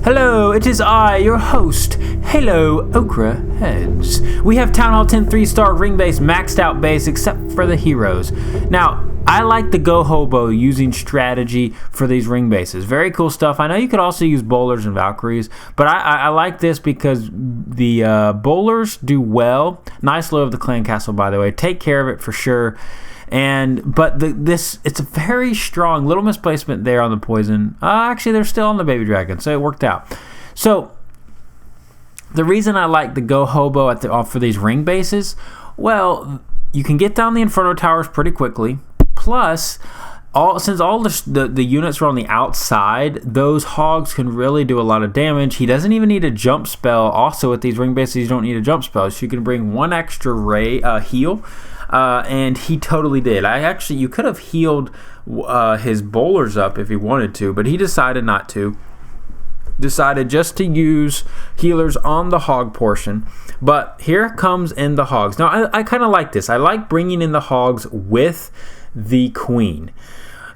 Hello, it is I, your host. Hello, Okraheads. We have Town Hall 10 3-star ring base, maxed out base, except for the heroes. Now, I like the GoHoBo using strategy for these ring bases. Very cool stuff. I know you could also use bowlers and Valkyries, but I like this because the bowlers do well. Nice low of the clan castle, by the way. Take care of it for sure. But it's a very strong little misplacement there on the poison. Actually, they're still on the baby dragon, so it worked out. So the reason I like the GoHoBo for these ring bases, well, you can get down the Inferno towers pretty quickly. Plus, since all the units are on the outside, those hogs can really do a lot of damage. He doesn't even need a jump spell. Also, with these ring bases, you don't need a jump spell, so you can bring one extra heal. And he totally did. You could have healed his bowlers up if he wanted to, but he decided not to. Decided just to use healers on the hog portion. But here comes in the hogs. Now, I kind of like this. I like bringing in the hogs with the queen.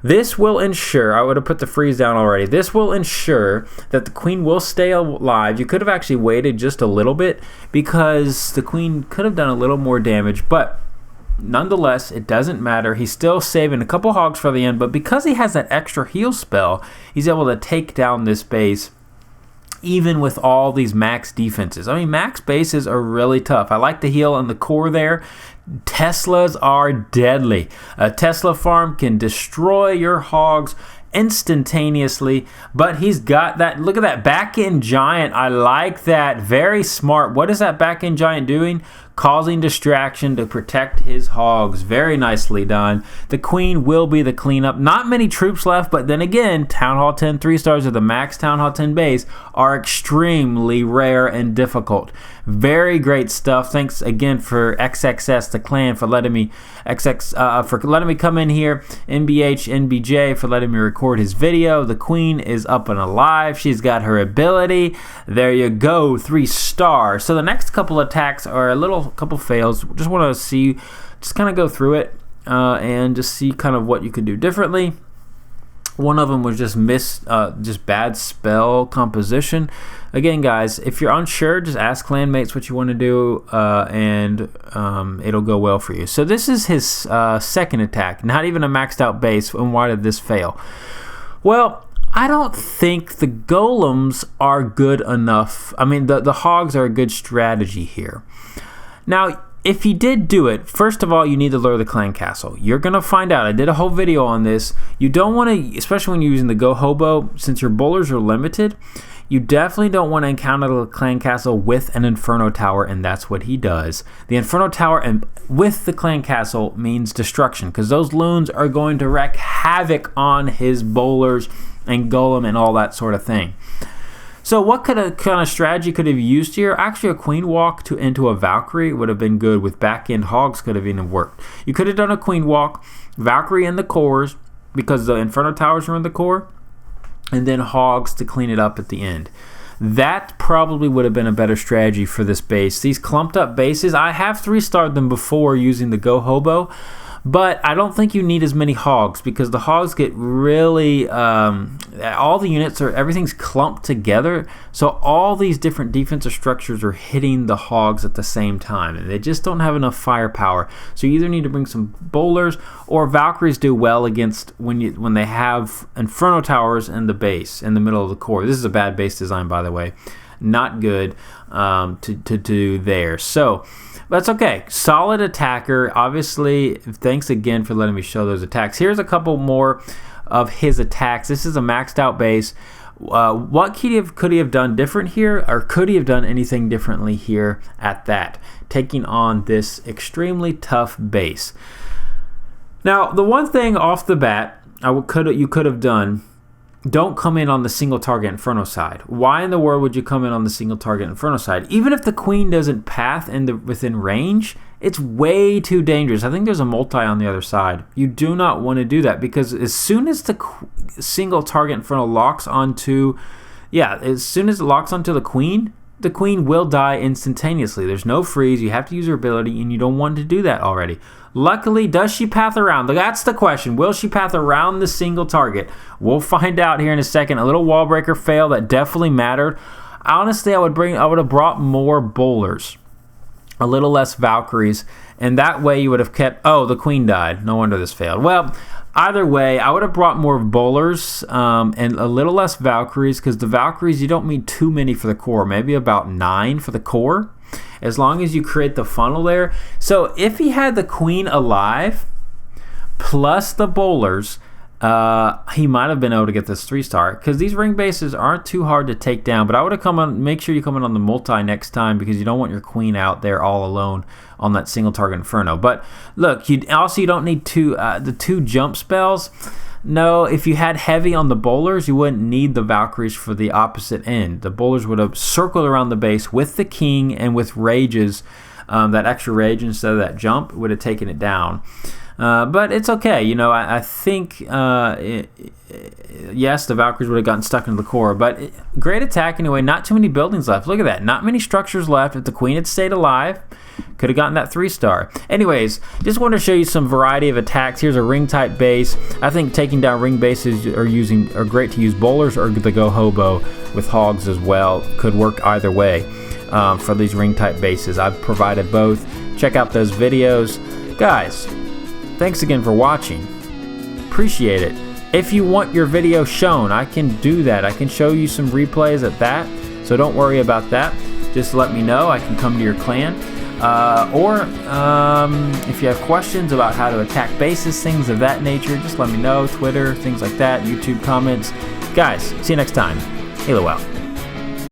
This will ensure, I would have put the freeze down already, this will ensure that the queen will stay alive. You could have actually waited just a little bit because the queen could have done a little more damage, but nonetheless, it doesn't matter. He's still saving a couple hogs for the end, but because he has that extra heal spell, he's able to take down this base even with all these max defenses. I mean, max bases are really tough. I like the heal on the core there. Teslas are deadly. A Tesla farm can destroy your hogs instantaneously, but he's got that. Look at that back end giant. I like that. Very smart. What is that back end giant doing? Causing distraction to protect his hogs. Very nicely done. The queen will be the cleanup. Not many troops left, but then again, Town Hall 10 3-stars of the max Town Hall 10 base are extremely rare and difficult. Very great stuff. Thanks again for XXS the clan for letting me come in here. NBH NBJ for letting me record his video. The queen is up and alive. She's got her ability. There you go, 3-star. So the next couple attacks are a couple fails. Just want to see, just kind of go through it and just see kind of what you could do differently. One of them was just bad spell composition. Again, guys, if you're unsure, just ask clanmates what you want to do, and it'll go well for you. So this is his second attack, not even a maxed out base. And why did this fail? Well, I don't think the golems are good enough. I mean, the hogs are a good strategy here. Now, if he did do it, first of all, you need to lure the clan castle. You're going to find out. I did a whole video on this. You don't want to, especially when you're using the GoHoBo, since your bowlers are limited, you definitely don't want to encounter the clan castle with an Inferno tower, and that's what he does. The Inferno tower and with the clan castle means destruction, because those loons are going to wreak havoc on his bowlers and golem and all that sort of thing. So what kind of strategy could have used here? Actually, a queen walk into a Valkyrie would have been good. With back end hogs could have even worked. You could have done a queen walk, Valkyrie in the cores, because the Inferno towers are in the core, and then hogs to clean it up at the end. That probably would have been a better strategy for this base. These clumped up bases, I have 3-starred them before using the GoHoBo, but I don't think you need as many hogs because the hogs get really, all the units everything's clumped together. So all these different defensive structures are hitting the hogs at the same time. And they just don't have enough firepower. So you either need to bring some bowlers, or Valkyries do well against when they have Inferno towers in the base, in the middle of the core. This is a bad base design, by the way. Not good to do there. So that's okay. Solid attacker. Obviously, thanks again for letting me show those attacks. Here's a couple more of his attacks. This is a maxed out base. What could he have done different here, or could he have done anything differently here at that, taking on this extremely tough base? Now, the one thing off the bat you could have done, don't come in on the single target Inferno side. Why in the world would you come in on the single target Inferno side? Even if the queen doesn't path within range, it's way too dangerous. I think there's a multi on the other side. You do not want to do that, because as soon as the single target Inferno locks onto, as soon as it locks onto the queen, the queen will die instantaneously. There's no freeze. You have to use her ability, and you don't want to do that already. Luckily, does she path around? That's the question. Will she path around the single target? We'll find out here in a second. A little wall breaker fail that definitely mattered. Honestly, I would have brought more bowlers, a little less Valkyries, and that way you would have kept. Oh, the queen died. No wonder this failed. Well, either way, I would have brought more bowlers and a little less Valkyries, because the Valkyries, you don't need too many for the core. Maybe about 9 for the core, as long as you create the funnel there. So if he had the queen alive plus the bowlers, he might have been able to get this 3-star, because these ring bases aren't too hard to take down. But I would have make sure you come in on the multi next time, because you don't want your queen out there all alone on that single target inferno. But look, you don't need the 2 jump spells. No, if you had heavy on the bowlers, you wouldn't need the Valkyries for the opposite end. The bowlers would have circled around the base with the king, and with rages, that extra rage instead of that jump would have taken it down. But it's okay. I think, yes, the Valkyries would have gotten stuck into the core. But great attack anyway. Not too many buildings left. Look at that. Not many structures left. If the queen had stayed alive, could have gotten that 3-star. Anyways, just wanted to show you some variety of attacks. Here's a ring type base. I think taking down ring bases are great to use bowlers, or the GoHoBo with hogs as well. Could work either way for these ring type bases. I've provided both. Check out those videos. Guys, thanks again for watching. Appreciate it. If you want your video shown, I can do that. I can show you some replays at that, so don't worry about that. Just let me know. I can come to your clan. Or if you have questions about how to attack bases, things of that nature, just let me know. Twitter, things like that, YouTube comments. Guys, see you next time. Halo out.